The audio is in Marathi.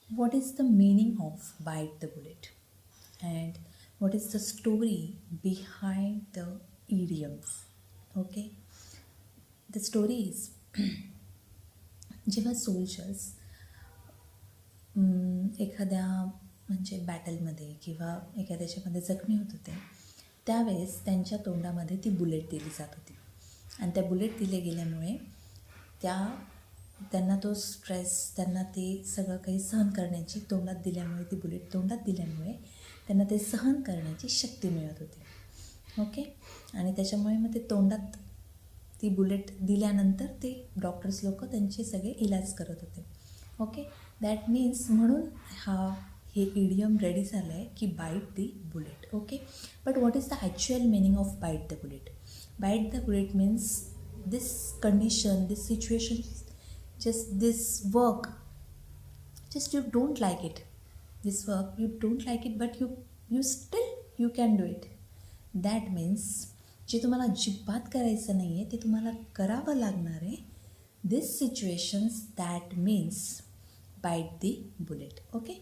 what is the meaning of bite the bullet and what is the story behind the idioms. Okay, the story is जेव्हा सोल्जर्स एखाद्या म्हणजे बॅटलमध्ये किंवा एखाद्या याच्यामध्ये जखमी होत होते त्यावेळेस त्यांच्या तोंडामध्ये ती बुलेट दिली जात होती आणि त्या बुलेट दिले गेल्यामुळे त्यांना तो स्ट्रेस, त्यांना ते सगळं काही सहन करण्याची तोंडात दिल्यामुळे, ती बुलेट तोंडात दिल्यामुळे त्यांना ते सहन करण्याची शक्ती मिळत होती. ओके, आणि त्याच्यामुळे मग ते तोंडात ती बुलेट दिल्यानंतर ते डॉक्टर्स लोक त्यांचे सगळे इलाज करत होते. ओके, दॅट मीन्स म्हणून हे इडियम रेडी झालं आहे की bite the bullet. Okay, but what is the actual meaning of bite the bullet? Bite the bullet means this condition, this situation, just this work, just you don't like it, this work you don't like it, but you still you can do it. That means जे तुम्हाला अजिबात करायचं नाही आहे ते तुम्हाला करावं लागणार आहे. This situations, that means bite the bullet. Okay,